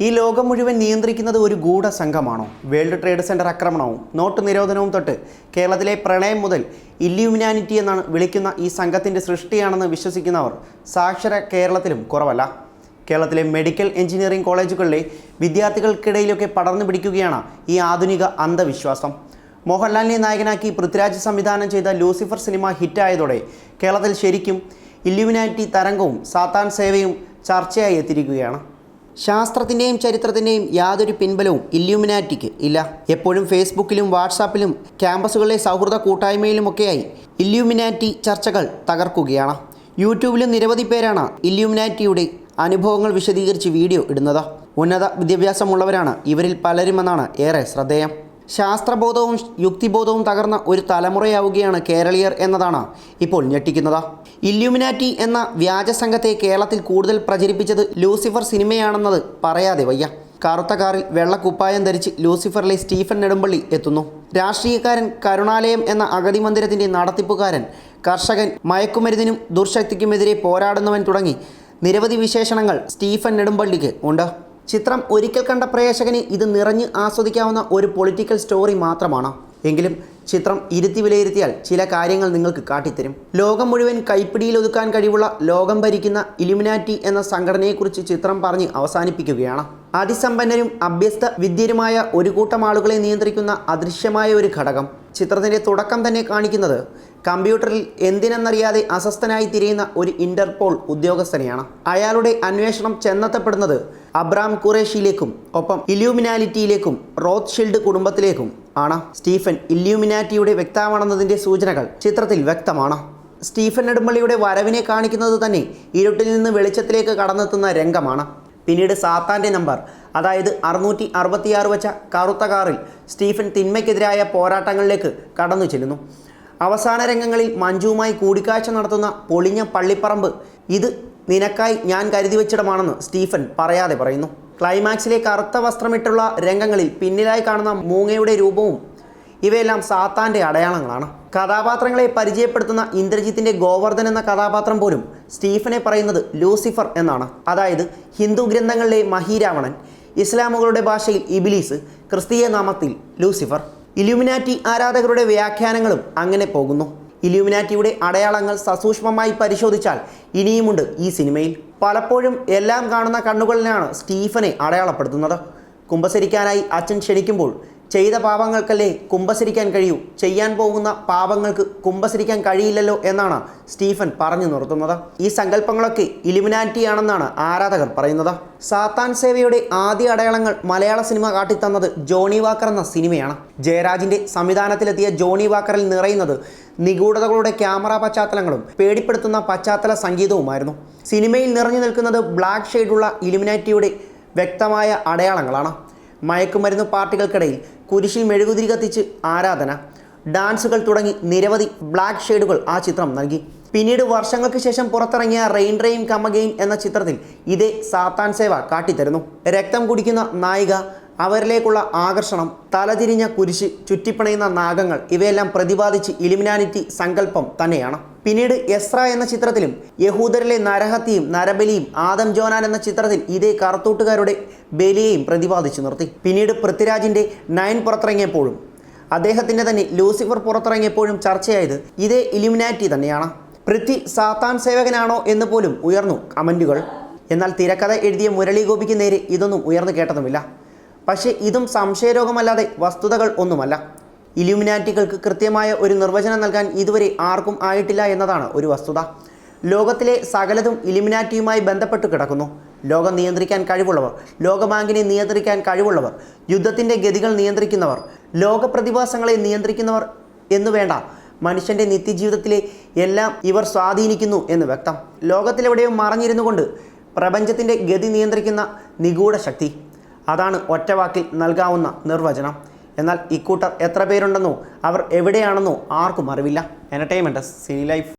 ഈ ലോകം മുഴുവൻ നിയന്ത്രിക്കുന്നത് ഒരു ഗൂഢസംഘമാണോ? വേൾഡ് ട്രേഡ് സെൻറ്റർ ആക്രമണവും നോട്ട് നിരോധനവും തൊട്ട് കേരളത്തിലെ പ്രളയം മുതൽ ഇല്യൂമിനാറ്റി എന്നാണ് വിളിക്കുന്ന ഈ സംഘത്തിൻ്റെ സൃഷ്ടിയാണെന്ന് വിശ്വസിക്കുന്നവർ സാക്ഷര കേരളത്തിലും കുറവല്ല. കേരളത്തിലെ മെഡിക്കൽ എഞ്ചിനീയറിംഗ് കോളേജുകളിലെ വിദ്യാർത്ഥികൾക്കിടയിലൊക്കെ പടർന്നു പിടിക്കുകയാണ് ഈ ആധുനിക അന്ധവിശ്വാസം. മോഹൻലാലിനെ നായകനാക്കി പൃഥ്വിരാജ് സംവിധാനം ചെയ്ത ലൂസിഫർ സിനിമ ഹിറ്റായതോടെ കേരളത്തിൽ ശരിക്കും ഇല്യൂമിനാറ്റി തരംഗവും സാത്താൻ സേവയും ചർച്ചയായി എത്തിയിരിക്കുകയാണ്. ശാസ്ത്രത്തിൻ്റെയും ചരിത്രത്തിൻ്റെയും യാതൊരു പിൻബലവും ഇല്യൂമിനാറ്റിക്ക് ഇല്ല. എപ്പോഴും ഫേസ്ബുക്കിലും വാട്സാപ്പിലും ക്യാമ്പസുകളിലെ സൗഹൃദ കൂട്ടായ്മയിലുമൊക്കെയായി ഇല്യൂമിനാറ്റി ചർച്ചകൾ തകർക്കുകയാണ്. യൂട്യൂബിലും നിരവധി പേരാണ് ഇല്യൂമിനാറ്റിയുടെ അനുഭവങ്ങൾ വിശദീകരിച്ച് വീഡിയോ ഇടുന്നത്. ഉന്നത വിദ്യാഭ്യാസമുള്ളവരാണ് ഇവരിൽ പലരുമെന്നാണ് ഏറെ ശ്രദ്ധേയം. ശാസ്ത്രബോധവും യുക്തിബോധവും തകർന്ന ഒരു തലമുറയാവുകയാണ് കേരളീയർ എന്നതാണ് ഇപ്പോൾ ഞെട്ടിക്കുന്നത്. ഇല്യൂമിനാറ്റി എന്ന വ്യാജ സംഘത്തെ കേരളത്തിൽ കൂടുതൽ പ്രചരിപ്പിച്ചത് ലൂസിഫർ സിനിമയാണെന്നത് പറയാതെ വയ്യ. കറുത്ത കാറിൽ വെള്ളക്കുപ്പായം ധരിച്ച് ലൂസിഫറിലെ സ്റ്റീഫൻ നെടുമ്പള്ളി എത്തുന്നു. രാഷ്ട്രീയക്കാരൻ, കരുണാലയം എന്ന അഗതി മന്ദിരത്തിൻ്റെ നടത്തിപ്പുകാരൻ, കർഷകൻ, മയക്കുമരുന്നിനും ദുർശക്തിക്കുമെതിരെ പോരാടുന്നവൻ തുടങ്ങി നിരവധി വിശേഷണങ്ങൾ സ്റ്റീഫൻ നെടുമ്പള്ളിക്ക് ഉണ്ട്. ചിത്രം ഒരിക്കൽ കണ്ട പ്രേക്ഷകന് ഇത് നിറഞ്ഞ് ആസ്വദിക്കാവുന്ന ഒരു പൊളിറ്റിക്കൽ സ്റ്റോറി മാത്രമാണ്. എങ്കിലും ചിത്രം ഇരുത്തി വിലയിരുത്തിയാൽ ചില കാര്യങ്ങൾ നിങ്ങൾക്ക് കാട്ടിത്തരും. ലോകം മുഴുവൻ കൈപ്പിടിയിൽ ഒതുക്കാൻ കഴിവുള്ള, ലോകം ഭരിക്കുന്ന ഇല്യൂമിനാറ്റി എന്ന സംഘടനയെക്കുറിച്ച് ചിത്രം പറഞ്ഞ് അവസാനിപ്പിക്കുകയാണ്. അതിസമ്പന്നരും അഭ്യസ്ത വിദ്യരുമായ ഒരു കൂട്ടം ആളുകളെ നിയന്ത്രിക്കുന്ന അദൃശ്യമായ ഒരു ഘടകം. ചിത്രത്തിൻ്റെ തുടക്കം തന്നെ കാണിക്കുന്നത് കമ്പ്യൂട്ടറിൽ എന്തിനെന്നറിയാതെ അസ്വസ്ഥനായി തിരയുന്ന ഒരു ഇന്റർപോൾ ഉദ്യോഗസ്ഥനെയാണ്. അയാളുടെ അന്വേഷണം ചെന്നെത്തപ്പെടുന്നത് അബ്രാം ഖുറേഷിയിലേക്കും ഒപ്പം ഇല്യൂമിനാറ്റിയിലേക്കും റോത്ത്ഷീൽഡ് കുടുംബത്തിലേക്കും ആണ്. സ്റ്റീഫൻ ഇല്യൂമിനാറ്റിയുടെ വ്യക്തമാണെന്നതിൻ്റെ സൂചനകൾ ചിത്രത്തിൽ വ്യക്തമാണ്. സ്റ്റീഫൻ നെടുമ്പള്ളിയുടെ വരവിനെ കാണിക്കുന്നത് തന്നെ ഇരുട്ടിൽ നിന്ന് വെളിച്ചത്തിലേക്ക് കടന്നെത്തുന്ന രംഗമാണ്. പിന്നീട് സാത്താൻ്റെ നമ്പർ, അതായത് 666 വച്ച കറുത്ത കാറിൽ സ്റ്റീഫൻ തിന്മയ്ക്കെതിരായ പോരാട്ടങ്ങളിലേക്ക് കടന്നു ചെല്ലുന്നു. അവസാന രംഗങ്ങളിൽ മഞ്ജുവുമായി കൂടിക്കാഴ്ച നടത്തുന്ന പൊളിഞ്ഞ പള്ളിപ്പറമ്പ് ഇത് നിനക്കായി ഞാൻ കരുതി വെച്ചിടമാണെന്ന് സ്റ്റീഫൻ പറയാതെ പറയുന്നു. ക്ലൈമാക്സിലെ കറുത്ത വസ്ത്രമിട്ടുള്ള രംഗങ്ങളിൽ പിന്നിലായി കാണുന്ന മൂങ്ങയുടെ രൂപവും ഇവയെല്ലാം സാത്താൻ്റെ അടയാളങ്ങളാണ്. കഥാപാത്രങ്ങളെ പരിചയപ്പെടുത്തുന്ന ഇന്ദ്രജിത്തിൻ്റെ ഗോവർദ്ധൻ എന്ന കഥാപാത്രം പോലും സ്റ്റീഫനെ പറയുന്നത് ലൂസിഫർ എന്നാണ്. അതായത് ഹിന്ദു ഗ്രന്ഥങ്ങളിലെ മഹീരാവണൻ, ഇസ്ലാമുകളുടെ ഭാഷയിൽ ഇബിലീസ്, ക്രിസ്തീയ നാമത്തിൽ ലൂസിഫർ. ഇല്യൂമിനാറ്റി ആരാധകരുടെ വ്യാഖ്യാനങ്ങളും അങ്ങനെ പോകുന്നു. ഇല്യൂമിനാറ്റിയുടെ അടയാളങ്ങൾ സസൂക്ഷ്മമായി പരിശോധിച്ചാൽ ഇനിയുമുണ്ട് ഈ സിനിമയിൽ. പലപ്പോഴും എല്ലാം കാണുന്ന കണ്ണുകളിലാണ് സ്റ്റീഫനെ അടയാളപ്പെടുത്തുന്നത്. കുമ്പസരിക്കാനായി അച്ഛൻ ക്ഷണിക്കുമ്പോൾ ചെയ്ത പാപങ്ങൾക്കല്ലേ കുമ്പസരിക്കാൻ കഴിയൂ, ചെയ്യാൻ പോകുന്ന പാപങ്ങൾക്ക് കുമ്പസരിക്കാൻ കഴിയില്ലല്ലോ എന്നാണ് സ്റ്റീഫൻ പറഞ്ഞു നിർത്തുന്നത്. ഈ സങ്കല്പങ്ങളൊക്കെ ഇല്യൂമിനാറ്റിയാണെന്നാണ് ആരാധകർ പറയുന്നത്. സാത്താൻ സേവയുടെ ആദ്യ അടയാളങ്ങൾ മലയാള സിനിമ കാട്ടിത്തന്നത് ജോണി വാക്കർ എന്ന സിനിമയാണ്. ജയരാജിൻ്റെ സംവിധാനത്തിലെത്തിയ ജോണി വാക്കറിൽ നിറയുന്നത് നിഗൂഢതകളുടെ ക്യാമറ പശ്ചാത്തലങ്ങളും പേടിപ്പെടുത്തുന്ന പശ്ചാത്തല സംഗീതവുമായിരുന്നു. സിനിമയിൽ നിറഞ്ഞു നിൽക്കുന്നത് ബ്ലാക്ക് ഷെയ്ഡുള്ള ഇല്യൂമിനാറ്റിയുടെ വ്യക്തമായ അടയാളങ്ങളാണ്. മയക്കുമരുന്ന് പാർട്ടികൾക്കിടയിൽ കുരിശിൽ മെഴുകുതിരി കത്തിച്ച് ആരാധന, ഡാൻസുകൾ തുടങ്ങി നിരവധി ബ്ലാക്ക് ഷെയ്ഡുകൾ ആ ചിത്രം നൽകി. പിന്നീട് വർഷങ്ങൾക്ക് ശേഷം പുറത്തിറങ്ങിയ റെയിൻ ഡ്രെയിൻ കം അഗെയിൻ എന്ന ചിത്രത്തിൽ ഇതേ സാത്താൻ സേവ കാട്ടിത്തരുന്നു. രക്തം കുടിക്കുന്ന നായിക, അവരിലേക്കുള്ള ആകർഷണം, തലതിരിഞ്ഞ കുരിശ്, ചുറ്റിപ്പണയുന്ന നാഗങ്ങൾ ഇവയെല്ലാം പ്രതിപാദിച്ച് ഇല്യൂമിനാറ്റി സങ്കല്പം തന്നെയാണ്. പിന്നീട് എസ്ര എന്ന ചിത്രത്തിലും യഹൂദരിലെ നരഹത്യയും നരബലിയും, ആദം ജോനാൻ എന്ന ചിത്രത്തിൽ ഇതേ കറുത്തൂട്ടുകാരുടെ ബലിയെയും പ്രതിപാദിച്ചു നിർത്തി. പിന്നീട് പൃഥ്വിരാജിൻ്റെ 9 പുറത്തിറങ്ങിയപ്പോഴും അദ്ദേഹത്തിൻ്റെ തന്നെ ലൂസിഫർ പുറത്തിറങ്ങിയപ്പോഴും ചർച്ചയായത് ഇതേ ഇല്യൂമിനാറ്റി തന്നെയാണ്. പൃഥ്വി സാത്താൻ സേവകനാണോ എന്ന് പോലും ഉയർന്നു കമൻറ്റുകൾ. എന്നാൽ തിരക്കഥ എഴുതിയ മുരളി ഗോപിക്ക് നേരെ ഇതൊന്നും ഉയർന്നു കേട്ടതുമില്ല. പക്ഷേ ഇതും സംശയരോഗമല്ലാതെ വസ്തുതകൾ ഒന്നുമല്ല. ഇല്യൂമിനാറ്റികൾക്ക് കൃത്യമായ ഒരു നിർവചനം നൽകാൻ ഇതുവരെ ആർക്കും ആയിട്ടില്ല എന്നതാണ് ഒരു വസ്തുത. ലോകത്തിലെ സകലതും ഇല്യൂമിനാറ്റിയുമായി ബന്ധപ്പെട്ട് കിടക്കുന്നു. ലോകം നിയന്ത്രിക്കാൻ കഴിവുള്ളവർ, ലോകബാങ്കിനെ നിയന്ത്രിക്കാൻ കഴിവുള്ളവർ, യുദ്ധത്തിൻ്റെ ഗതികൾ നിയന്ത്രിക്കുന്നവർ, ലോക പ്രതിഭാസങ്ങളെ നിയന്ത്രിക്കുന്നവർ എന്നുവേണ്ട, മനുഷ്യൻ്റെ നിത്യജീവിതത്തിലെ എല്ലാം ഇവർ സ്വാധീനിക്കുന്നു എന്ന് വ്യക്തം. ലോകത്തിലെവിടെയും മറഞ്ഞിരുന്നു കൊണ്ട് പ്രപഞ്ചത്തിൻ്റെ ഗതി നിയന്ത്രിക്കുന്ന നിഗൂഢ ശക്തി, അതാണ് ഒറ്റവാക്കിൽ നൽകാവുന്ന നിർവചനം. എന്നാൽ ഇക്കൂട്ടർ എത്ര പേരുണ്ടെന്നോ അവർ എവിടെയാണെന്നോ ആർക്കും അറിവില്ല. Entertainment Sini life.